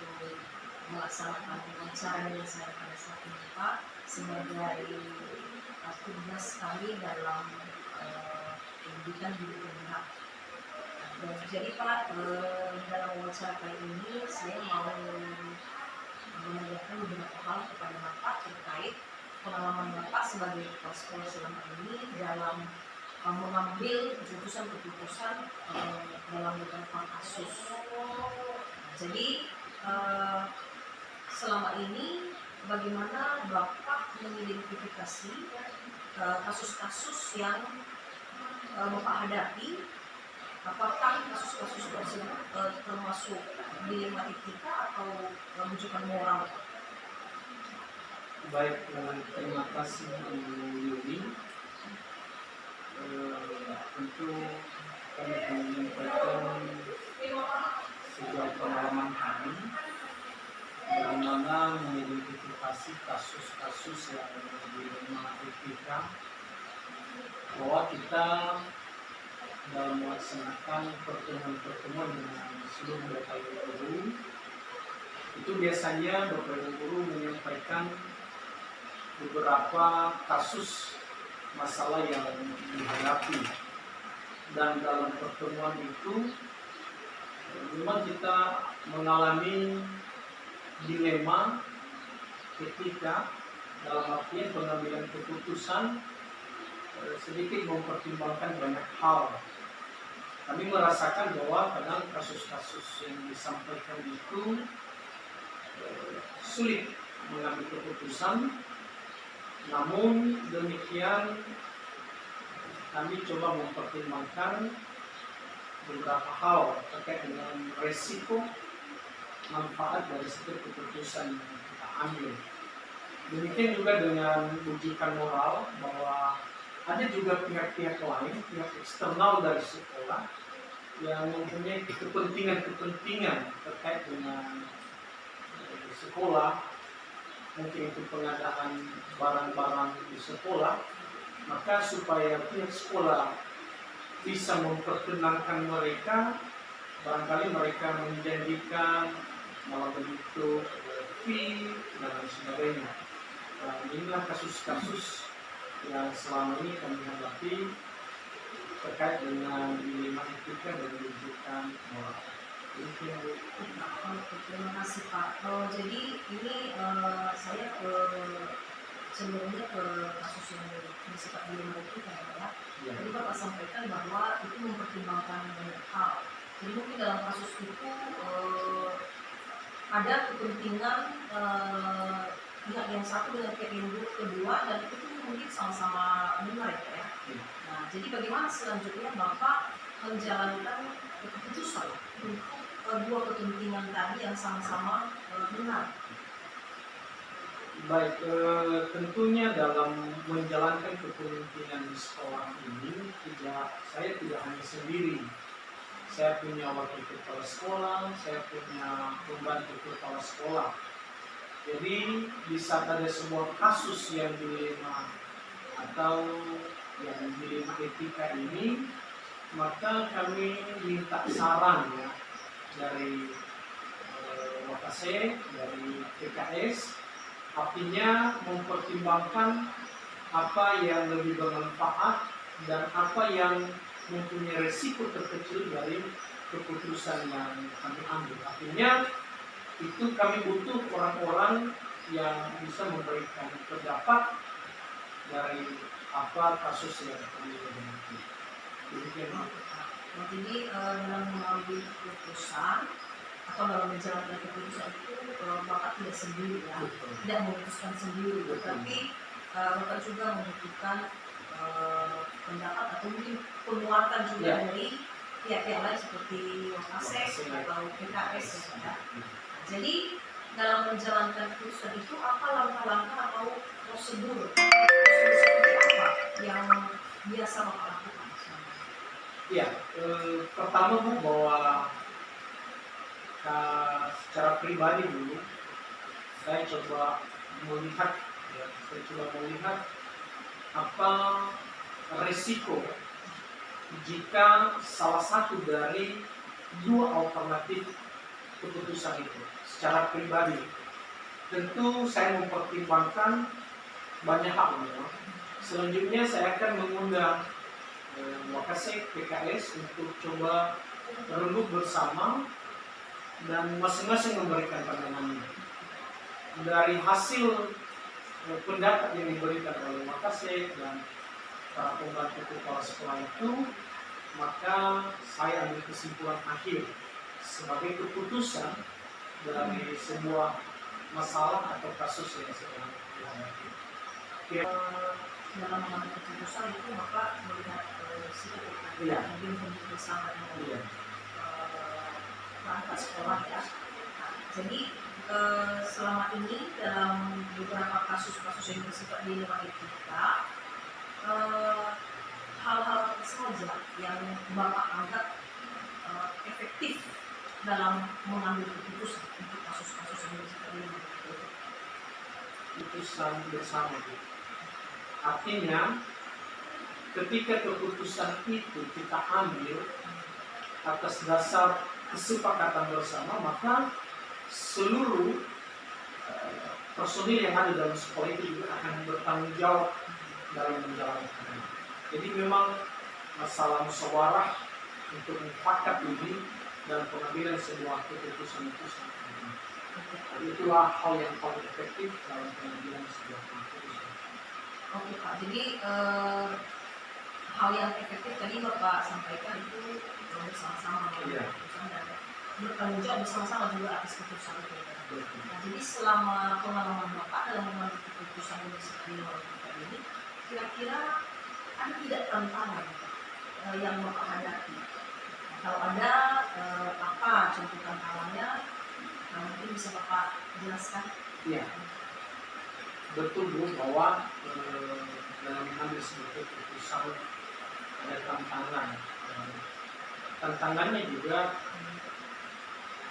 untuk melaksanakan wawancara dengan saya pada saat ini Pak, sebagai tugas kami dalam pendidikan guru penggerak. Jadi Pak, dalam wawancara kali ini saya mau menanyakan beberapa hal kepada Bapak terkait pengalaman Bapak sebagai kepala sekolah selama ini dalam mengambil keputusan-keputusan dalam beberapa kasus. Jadi selama ini bagaimana Bapak mengidentifikasi kasus-kasus yang Bapak hadapi? Apakah kasus-kasus tersebut termasuk dilema etika atau rujukan moral? Baik, terima kasih Bu Yuli. Tentu kami akan menyampaikan sebuah pengalaman kami bagaimana mengidentifikasi kasus-kasus yang dilema etika, bahwa kita dalam melaksanakan pertemuan-pertemuan dengan seluruh Bapak Ibu guru, itu biasanya Bapak Ibu guru menyampaikan beberapa kasus masalah yang dihadapi, dan dalam pertemuan itu memang kita mengalami dilema ketika dalam artian pengambilan keputusan sedikit mempertimbangkan banyak hal. Kami merasakan bahwa kadang kasus-kasus yang disampaikan itu sulit mengambil keputusan. Namun demikian kami coba mempertimbangkan beberapa hal terkait dengan resiko manfaat dari setiap keputusan yang kita ambil. Demikian juga dengan rujukan moral, bahwa ada juga pihak-pihak lain, pihak eksternal dari sekolah yang mempunyai kepentingan-kepentingan terkait dengan sekolah, mungkin itu pengadaan barang-barang di sekolah, maka supaya pihak sekolah bisa memperkenankan mereka, barangkali mereka menjanjikan dalam bentuk fee dan lain sebagainya. Dan inilah kasus-kasus yang selama ini kami hadapi terkait dengan dilema etika dan rujukan moral. Terima kasih Pak. Jadi ini saya sebelumnya ke kasus yang bersifat dilema etika ya. Jadi Bapak sampaikan bahwa itu mempertimbangkan banyak hal. Jadi mungkin dalam kasus itu ada kepentingan pihak yang satu dengan pihak yang kedua, dan itu mungkin sama-sama benar ya. Nah, jadi bagaimana selanjutnya Bapak menjalankan keputusan untuk dua kepentingan tadi yang sama-sama benar? Baik, tentunya dalam menjalankan kepemimpinan di sekolah ini saya tidak hanya sendiri. Saya punya wakil kepala sekolah, saya punya pembantu kepala sekolah. Jadi di saat ada sebuah kasus yang dilema atau yang dilema etika ini, maka kami minta saran ya dari Wakasek, dari PKS, artinya mempertimbangkan apa yang lebih bermanfaat dan apa yang mempunyai resiko terkecil dari keputusan yang kami ambil. Artinya itu kami butuh orang-orang yang bisa memberikan pendapat dari apa kasus yang kami hadapi. Jadi dalam mengambil keputusan atau dalam menjalankan keputusan itu Bapak tidak sendiri ya, tidak memutuskan sendiri, tapi Bapak juga membutuhkan pendapat atau mungkin penguatan juga dari pihak-pihak lain seperti Wakasek atau PKS ya. Jadi dalam menjalankan keputusan itu apa langkah-langkah atau prosedur seperti apa yang biasa Bapak lakukan? Ya, pertama Bu, bahwa secara pribadi dulu saya coba melihat apa resiko jika salah satu dari dua alternatif keputusan itu secara pribadi. Tentu saya mempertimbangkan banyak hal memang. Selanjutnya saya akan mengundang Wakasek PKS untuk coba renung bersama dan masing-masing memberikan pandangannya. Dari hasil pendapat yang diberikan oleh Wakasek dan para pembantu kepala sekolah itu, maka saya ambil kesimpulan akhir sebagai keputusan dari sebuah masalah atau kasus yang sedang dihadapi. Dalam mengambil keputusan itu maka melihat sikap Iya. mungkin untuk bersama dengan Iya. perangkat sekolah ya. Nah, jadi selama ini dalam beberapa kasus-kasus yang bersifat dilema etika, hal-hal apa saja yang Bapak anggap efektif dalam mengambil keputusan untuk kasus-kasus yang bersifat dilema etika? Keputusan bersama. Artinya ketika keputusan itu kita ambil atas dasar kesepakatan bersama, maka seluruh personil yang ada dalam sekolah itu juga akan bertanggung jawab dalam menjalankannya. Jadi memang masalah musyawarah untuk mufakat ini dan pengambilan sebuah keputusan itu sangat penting. Itulah hal yang paling efektif dalam pengambilan sebuah keputusan. Oke Pak, jadi hal yang efektif tadi Bapak sampaikan itu bersama-sama Iya. keputusan dan bertanggung jawab bersama-sama juga atas keputusan itu. Betul. Nah, jadi selama pengalaman Bapak dalam mengambil keputusan yang seperti ini, kira-kira ada tidak tantangan yang Bapak hadapi? Kalau ada, apa contoh tantangannya? Mungkin bisa Bapak jelaskan? Iya. Betul Bu, bahwa dalam mengambil sebuah keputusan ada tantangan. Tantangannya juga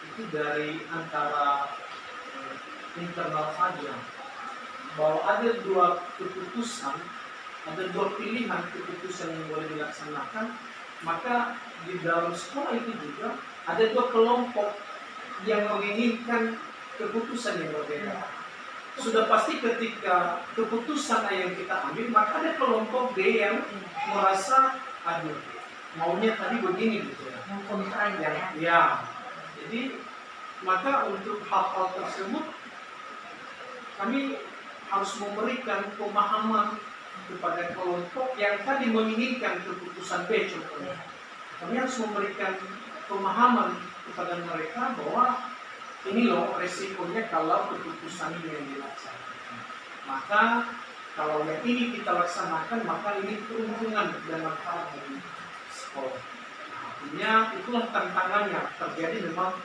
itu dari antara internal saja, bahwa ada dua keputusan, ada dua pilihan keputusan yang boleh dilaksanakan, maka di dalam sekolah itu juga ada dua kelompok yang menginginkan keputusan yang berbeda. Sudah pasti ketika keputusan yang kita ambil, maka ada kelompok B yang merasa, aduh, maunya tadi begini gitu ya. Mengkontra ya. Ya, jadi maka untuk hal-hal tersebut kami harus memberikan pemahaman kepada kelompok yang tadi menginginkan keputusan B contohnya. Kami harus memberikan pemahaman kepada mereka bahwa ini loh resikonya kalau keputusan ini yang dilaksanakan. Maka kalau yang ini kita laksanakan, maka ini keuntungan dan manfaat dari sekolah. Artinya itulah tantangannya. Terjadi memang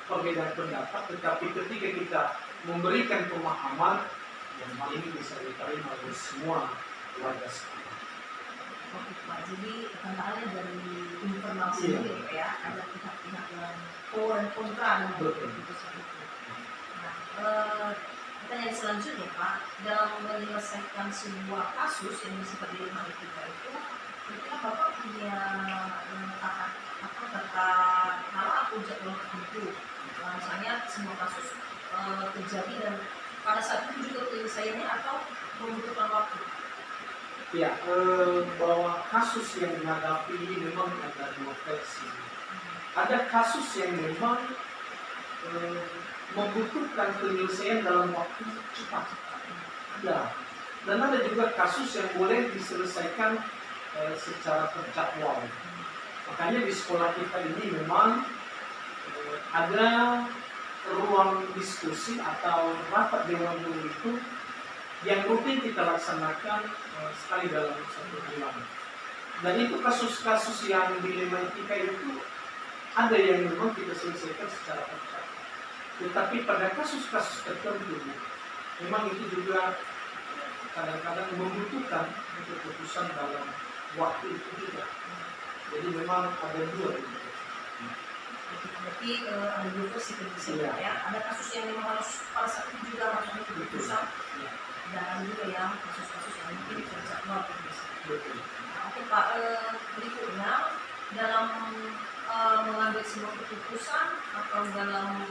perbedaan pendapat, tetapi ketika kita memberikan pemahaman, yang hal ini bisa diterima oleh semua warga sekolah. Oke Pak, jadi tantangannya dari internal sendiri ya, ada pihak-pihak yang pro dan kontra dengan keputusan itu. Nah, pertanyaan selanjutnya Pak, dalam menyelesaikan sebuah kasus yang bersifat dilema etika itu, kira-kira Bapak punya kata nama atau jadwal tertentu? Misalnya semua kasus terjadi dan pada saat itu juga penyelesaiannya atau membutuhkan waktu? Ya, bahwa kasus yang dihadapi ini memang ada dua versi. Ada kasus yang memang membutuhkan penyelesaian dalam waktu cepat. Ada. Dan ada juga kasus yang boleh diselesaikan secara terjadwal. Makanya di sekolah kita ini memang ada ruang diskusi atau rapat dewan guru itu yang rutin kita laksanakan sekali dalam 1 bulan. Dan itu kasus-kasus yang dilema etika itu ada yang memang kita selesaikan secara tercepat. Tetapi pada kasus-kasus tertentu memang itu juga kadang-kadang membutuhkan keputusan dalam waktu itu juga. Jadi memang ada dua. Berarti ada dua versi penyelesaian ya. Ada kasus yang memang harus pada saat itu juga harus ada keputusan. Dan ada juga yang kasus-kasus yang mungkin terjadwal penyelesaian. Betul. Oke Pak, berikutnya dalam mengambil sebuah keputusan atau dalam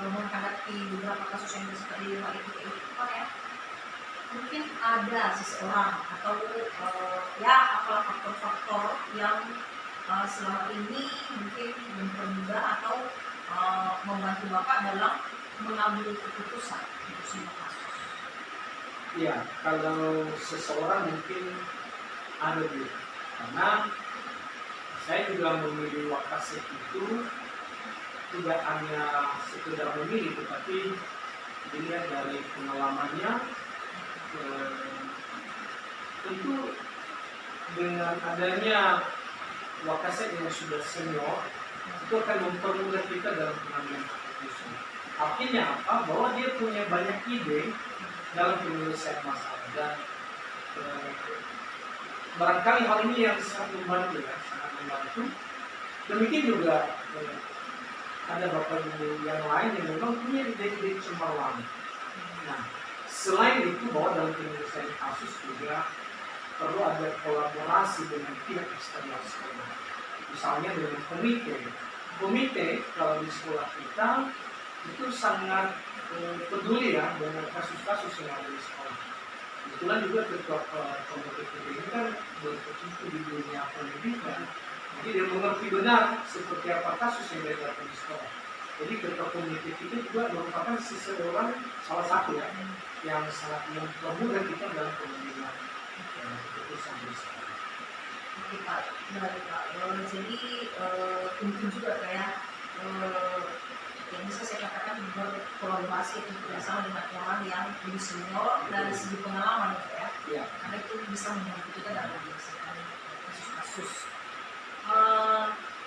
menghadapi beberapa kasus yang bersifat dilema itu Pak ya, mungkin ada seseorang atau ya apalah faktor-faktor yang selama ini mungkin mempermudah atau membantu Bapak dalam mengambil keputusan untuk sebuah kasus. Ya, kalau seseorang mungkin ada dia, karena saya juga memilih Wakasek itu tidak hanya sekedar memilih, tetapi dilihat dari pengalamannya. Tentu dengan adanya Wakasek yang sudah senior itu akan mempermudah kita dalam pengambilan keputusan. Artinya apa? Bahwa dia punya banyak ide dalam penyelesaian masalah, dan barangkali hal ini yang sangat membantu ya, sangat membantu. Demikian juga ada bapak ibu yang lain yang memang punya ide-ide cemerlang. Nah, selain itu bahwa dalam penyelesaian kasus juga perlu ada kolaborasi dengan pihak eksternal sekolah. Misalnya dengan komite. Komite kalau di sekolah kita itu sangat peduli ya dengan kasus-kasus yang ada di sekolah. Kebetulan juga ketua komite ini kan berkecimpung di dunia pendidikan. Jadi dia mengerti benar seperti apa kasus yang dihadapi di sekolah. Jadi ketua komite itu juga merupakan seseorang salah satu ya yang sangat mempermudah kita dalam pengambilan keputusan di sekolah. Oke Pak, baik Pak. Jadi mungkin juga kayak yang bisa saya katakan berkolaborasi atau bekerjasama dengan orang yang lebih senior dari segi pengalaman ya. Ya. Karena itu bisa membantu kita dalam menyelesaikan kasus-kasus.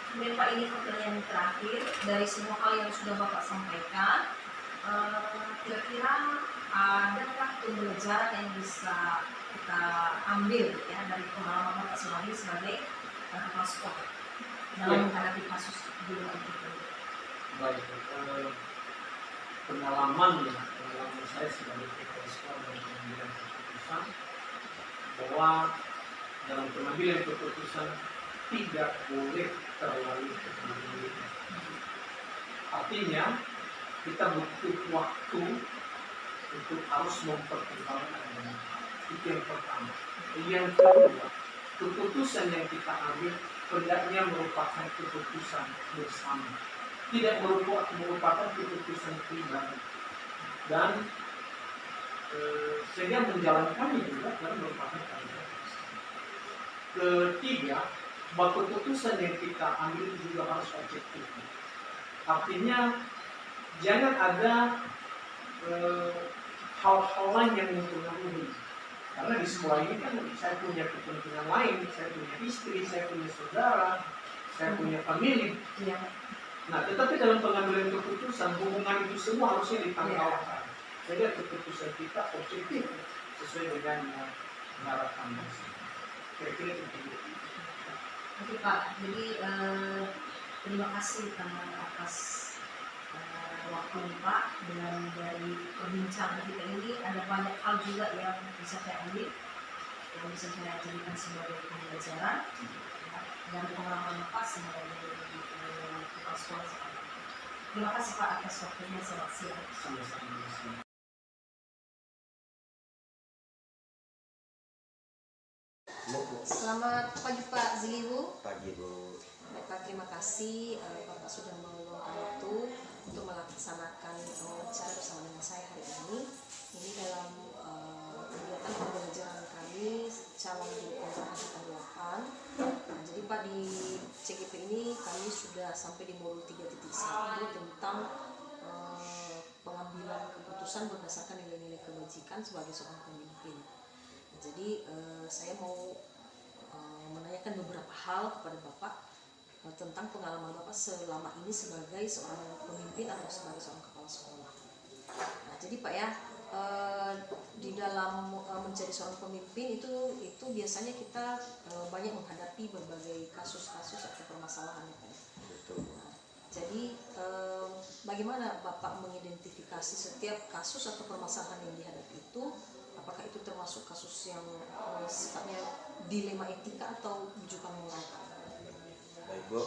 Kemudian Pak, ini pertanyaan terakhir dari semua hal yang sudah Bapak sampaikan, kira-kira adakah pembelajaran yang bisa kita ambil ya dari pengalaman Bapak selama ini sebagai kepala sekolah dalam menghadapi kasus di luar itu? Baik, pengalaman saya sebagai kepala sekolah dalam pengambilan keputusan, bahwa dalam pengambilan keputusan tidak boleh terlalu terburu-buru. Artinya kita butuh waktu untuk harus mempertimbangkan. Itu yang pertama. Yang kedua, keputusan yang kita ambil hendaknya merupakan keputusan bersama, tidak merupakan keputusan pribadi, dan sehingga menjalankannya juga kan merupakan tanggung. Ketiga, bahwa keputusan yang kita ambil juga harus objektif. Artinya jangan ada hal-hal lain yang mempengaruhi. Karena di sekolah ini kan saya punya kepentingan lain, saya punya istri, saya punya saudara, saya punya famili. Ya. Nah, tetapi dalam pengambilan keputusan, hubungan itu semua harusnya ditanggalkan. Sehingga keputusan kita objektif sesuai dengan harapan masyarakat. Kira-kira itu. Oke Pak, jadi terima kasih atas waktu Pak. Dan dari perbincangan kita ini ada banyak hal juga yang bisa saya ambil, yang bisa saya jadikan sebagai pembelajaran dan pengalaman Pak sebagai kepala sekolah sekarang. Terima kasih Pak atas waktunya, selamat siang. Sama-sama. Selamat pagi Pak Ziliwu. Pagi Bu. Baik Pak, terima kasih Bapak sudah meluangkan waktu untuk melaksanakan wawancara bersama dengan saya hari ini. Ini dalam kegiatan pembelajaran kami calon guru kontra angkatan 8. Nah, jadi Pak, di CGP ini kami sudah sampai di modul 3.1 tentang pengambilan keputusan berdasarkan nilai-nilai kebajikan sebagai seorang pemimpin. Jadi saya mau menanyakan beberapa hal kepada Bapak tentang pengalaman Bapak selama ini sebagai seorang pemimpin atau sebagai seorang kepala sekolah. Nah, jadi Pak ya, di dalam menjadi seorang pemimpin itu biasanya kita banyak menghadapi berbagai kasus-kasus atau permasalahan ya Pak. Betul. Nah, jadi bagaimana Bapak mengidentifikasi setiap kasus atau permasalahan yang dihadapi itu? Apakah itu termasuk kasus yang sifatnya dilema etika atau rujukan moral? Ibu,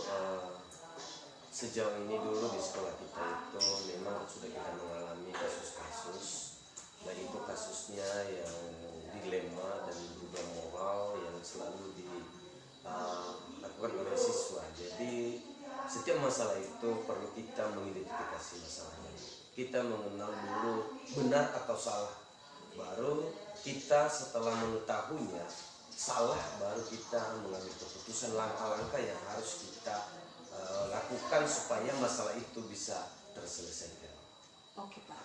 sejauh ini dulu di sekolah kita itu memang sudah kita mengalami kasus-kasus, baik itu kasusnya yang dilema dan juga moral yang selalu dilakukan oleh siswa. Jadi setiap masalah itu perlu kita mengidentifikasi masalahnya. Kita mengenal dulu benar atau salah, baru kita setelah mengetahuinya salah, baru kita mengambil keputusan langkah-langkah yang harus kita lakukan supaya masalah itu bisa terselesaikan. Oke Pak.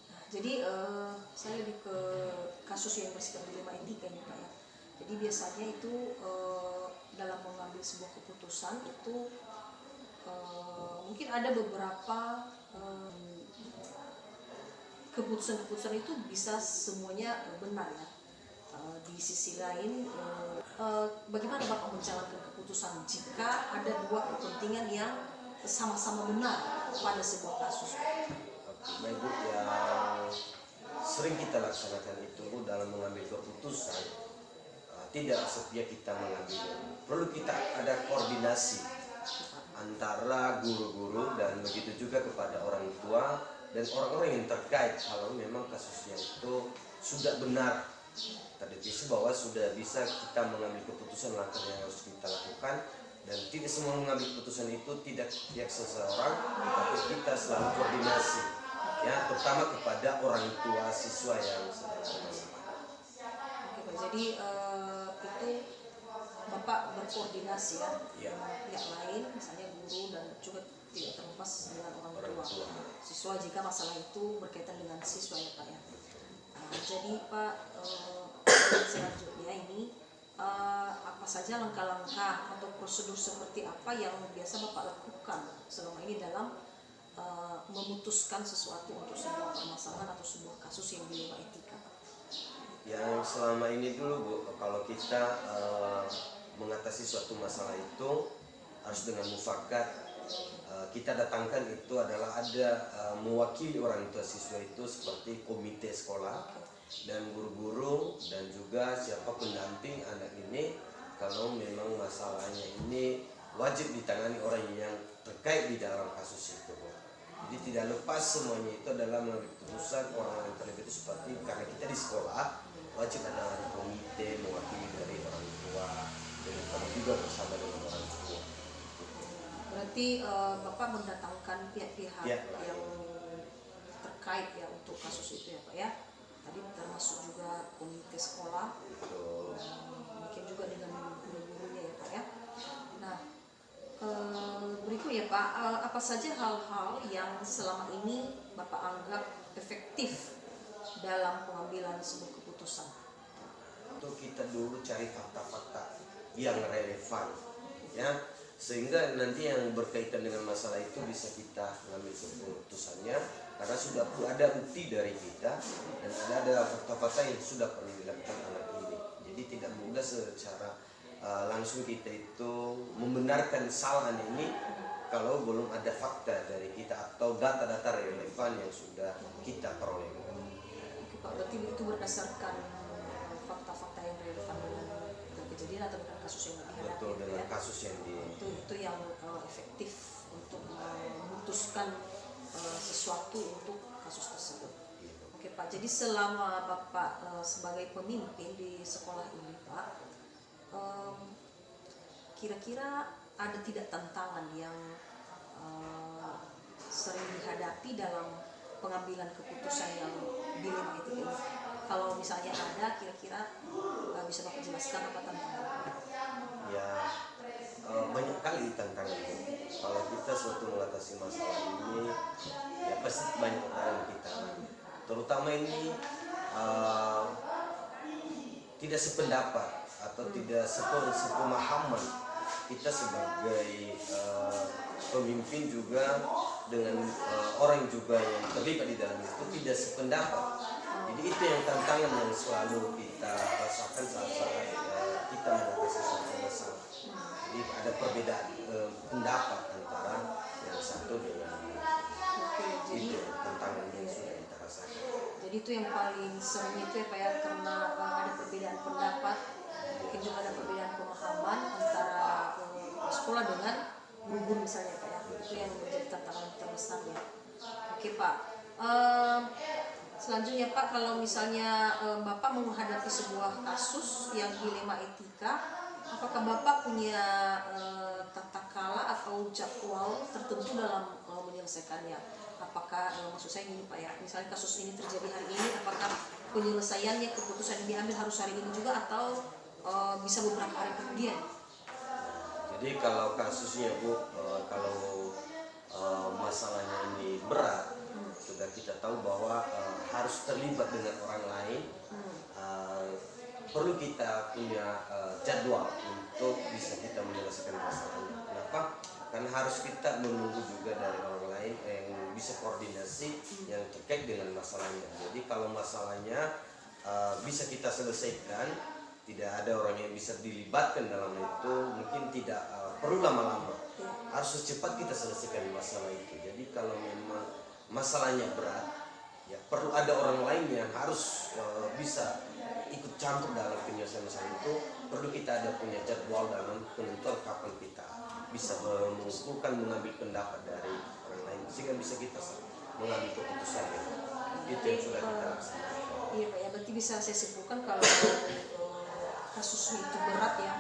Nah, jadi saya lebih ke kasus yang bersifat dilema etika ini Pak ya. Jadi biasanya itu dalam mengambil sebuah keputusan itu mungkin ada beberapa keputusan-keputusan itu bisa semuanya benar ya. Di sisi lain, bagaimana Bapak menjalankan keputusan jika ada dua kepentingan yang sama-sama benar pada sebuah kasus? Baik Bu, yang sering kita laksanakan itu dalam mengambil keputusan, tidak setiap kita mengambilnya. Perlu kita ada koordinasi antara guru-guru dan begitu juga kepada orang tua dan orang-orang yang terkait kalau memang kasusnya itu sudah benar terdeteksi bahwa sudah bisa kita mengambil keputusan langkah yang harus kita lakukan, dan tidak semua mengambil keputusan itu tidak pihak seseorang, tapi kita selalu koordinasi ya, terutama kepada orang tua siswa yang sedang bermasalah. Oke Pak, jadi itu Bapak berkoordinasi ya dengan pihak lain, misalnya guru dan juga tidak terlepas dengan orang tua siswa jika masalah itu berkaitan dengan siswa ya Pak ya. Jadi Pak, selanjutnya ini apa saja langkah-langkah atau prosedur seperti apa yang biasa Bapak lakukan selama ini dalam memutuskan sesuatu untuk sebuah permasalahan atau sebuah kasus yang dilema etika? Yang selama ini dulu Bu, kalau kita mengatasi suatu masalah itu harus dengan mufakat. Kita datangkan itu adalah ada mewakili orang tua siswa itu seperti komite sekolah dan guru-guru dan juga siapa pendamping anak ini. Kalau memang masalahnya ini wajib ditangani orang yang terkait di dalam kasus itu. Jadi tidak lepas semuanya itu adalah mengambil keputusan orang yang terlibat itu, seperti karena kita di sekolah wajib ada komite mewakili dari orang tua dan kami juga bersama dengan orang tua. Berarti Bapak mendatangkan pihak-pihak yang terkait ya untuk kasus itu ya Pak ya. Tadi termasuk juga komite sekolah, mungkin juga dengan guru-gurunya ya Pak ya. Nah, berikutnya Pak, apa saja hal-hal yang selama ini Bapak anggap efektif dalam pengambilan sebuah keputusan? Untuk kita dulu cari fakta-fakta yang relevan ya, sehingga nanti yang berkaitan dengan masalah itu bisa kita mengambil keputusannya karena sudah ada bukti dari kita dan ada fakta-fakta yang sudah pernah dilakukan anak ini. Jadi tidak mudah secara langsung kita itu membenarkan kesalahan ini kalau belum ada fakta dari kita atau data-data relevan yang sudah kita peroleh. Oke Pak, berarti itu berdasarkan fakta-fakta yang relevan dengan kejadian atau dengan kasus yang dihadapi. Betul, dengan ya? Kasus yang itu yang efektif untuk memutuskan sesuatu untuk kasus tersebut. Oke Pak, jadi selama Bapak sebagai pemimpin di sekolah ini Pak, kira-kira ada tidak tantangan yang sering dihadapi dalam pengambilan keputusan yang dilema etika ini? Kalau misalnya ada, kira-kira bisa Bapak jelaskan apa tantangannya? Ya, banyak kali tantangan. Kalau kita suatu mengatasi masalah ini, ya pasti banyak tantangan kita. Terutama ini tidak sependapat atau tidak sepemahaman kita sebagai pemimpin juga dengan orang juga yang terlibat di dalam itu tidak sependapat. Jadi itu yang tantangan yang selalu kita rasakan saat-saat kita mengatasi suatu masalah. Jadi ada perbedaan pendapat antara yang satu dengan yang lain. Itu tantangan yang sudah kita rasakan. Jadi itu yang paling sering itu ya Pak ya, karena ada perbedaan pendapat, mungkin juga ada perbedaan pemahaman antara sekolah dengan guru misalnya Pak ya. Itu yang menjadi tantangan terbesarnya. Oke Pak. Selanjutnya Pak, kalau misalnya Bapak menghadapi sebuah kasus yang dilema etika, apakah Bapak punya tata kala atau jadwal tertentu dalam menyelesaikannya? Apakah maksud saya gini Pak ya, misalnya kasus ini terjadi hari ini, apakah penyelesaiannya, keputusan yang diambil harus hari ini juga atau bisa beberapa hari kemudian? Jadi kalau kasusnya Bu, kalau masalahnya ini berat, sudah kita tahu bahwa harus terlibat dengan orang lain, perlu kita punya jadwal untuk bisa kita menyelesaikan masalahnya. Kenapa? Karena harus kita menunggu juga dari orang lain yang bisa koordinasi yang terkait dengan masalahnya. Jadi kalau masalahnya bisa kita selesaikan, tidak ada orang yang bisa dilibatkan dalam itu, mungkin tidak perlu lama-lama, harus secepat kita selesaikan masalah itu. Jadi kalau memang masalahnya berat, ya perlu ada orang lain yang harus bisa ikut campur dalam penyelesaian masalah itu. Perlu kita ada punya jadwal dalam penentuan kapan kita bisa mengumpulkan, mengambil pendapat dari orang lain sehingga bisa kita mengambil keputusan. Itu yang sudah kita laksanakan. Iya Pak ya, berarti bisa saya simpulkan kalau kasusnya itu berat ya,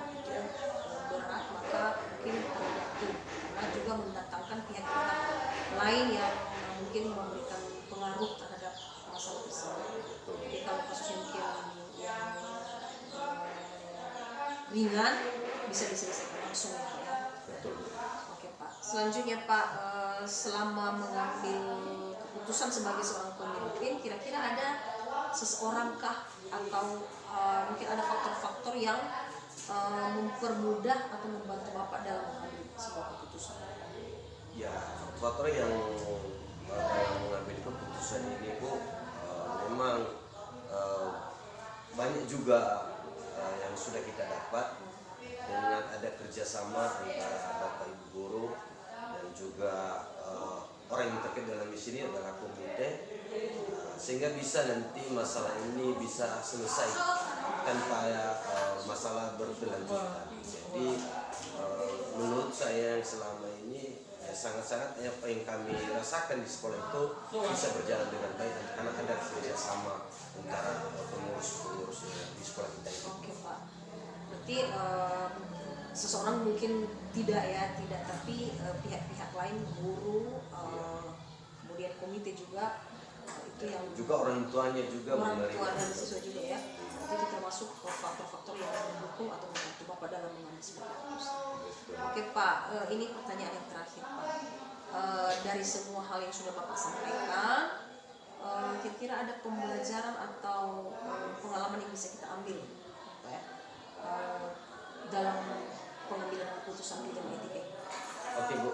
berat, maka mungkin perlu waktu, karena juga mendatangkan pihak-pihak lain yang mungkin memberikan pengaruh terhadap masalah tersebut. Jadi kalau kasusnya mungkin yang ringan bisa diselesaikan langsung ya Pak ya. Betul. Oke Pak. Selanjutnya Pak, selama mengambil keputusan sebagai seorang pemimpin, kira-kira ada seseorangkah atau mungkin ada faktor-faktor yang mempermudah atau membantu Bapak dalam mengambil sebuah keputusan? Ya, faktor yang dalam mengambil keputusan ini Bu, memang banyak juga yang sudah kita dapat dengan ada kerjasama antara Bapak Ibu guru dan juga orang yang terkait dalam di sini adalah komite, sehingga bisa nanti masalah ini bisa selesai tanpa masalah berkelanjutan. Jadi menurut saya yang selama ini ya sangat-sangat apa yang kami rasakan di sekolah itu bisa berjalan dengan baik karena ada kerjasama antara pengurus-pengurus di sekolah kita itu. Oke Pak, berarti seseorang mungkin tidak, tapi pihak-pihak lain, guru, kemudian komite juga, itu yang juga orang tuanya juga orang tua menerima. dan siswa juga ya. Itu termasuk faktor-faktor yang mendukung atau membantu Bapak dalam mengambil sebuah keputusan. Oke Pak, ini pertanyaan yang terakhir Pak. Dari semua hal yang sudah Bapak sampaikan, kira-kira ada pembelajaran atau pengalaman yang bisa kita ambil Pak ya, dalam pengambilan keputusan di dalam etika? Oke Bu,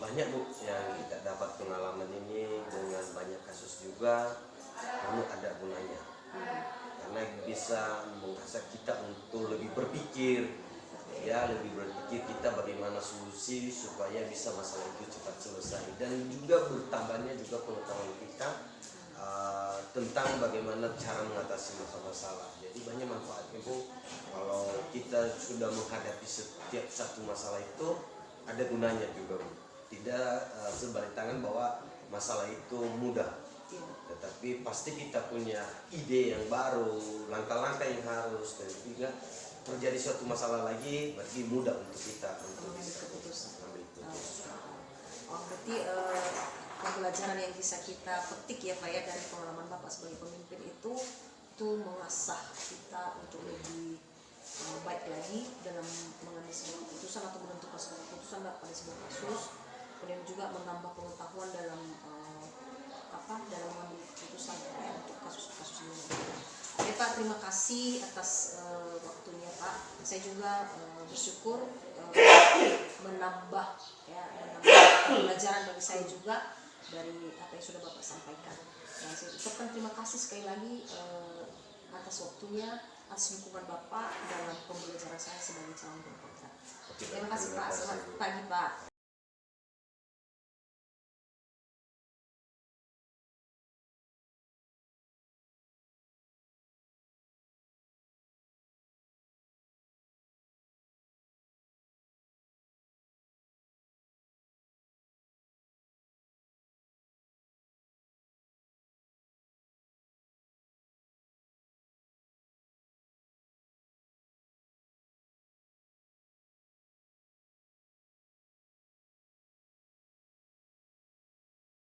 banyak Bu yang kita dapat pengalaman ini dengan banyak kasus juga, namun ada gunanya. Karena bisa mengasah kita untuk lebih berpikir, ya lebih berpikir kita bagaimana solusi supaya bisa masalah itu cepat selesai, dan juga bertambahnya juga pengetahuan kita tentang bagaimana cara mengatasi masalah-masalah. Jadi banyak manfaatnya Bu, kalau kita sudah menghadapi setiap satu masalah itu ada gunanya juga Bu. Tidak sebalik tangan bahwa masalah itu mudah, tetapi pasti kita punya ide yang baru, langkah-langkah yang harus, dan juga terjadi suatu masalah lagi berarti mudah untuk kita untuk bisa mengambil keputusan. Oh, berarti pembelajaran yang bisa kita petik ya Pak ya dari pengalaman Bapak sebagai pemimpin itu mengasah kita untuk lebih baik lagi dalam mengambil sebuah keputusan atau menentukan sebuah keputusan pada sebuah kasus, kemudian juga menambah pengetahuan dalam dalam mengambil keputusan untuk kasus-kasus ini. Oke Pak, terima kasih atas waktunya Pak. Saya juga bersyukur menambah pembelajaran bagi saya juga dari apa yang sudah Bapak sampaikan. Dan saya ucapkan terima kasih sekali lagi atas waktunya, atas dukungan Bapak dalam pembelajaran saya sebagai calon berkontrak. Terima kasih Pak. Selamat pagi Pak.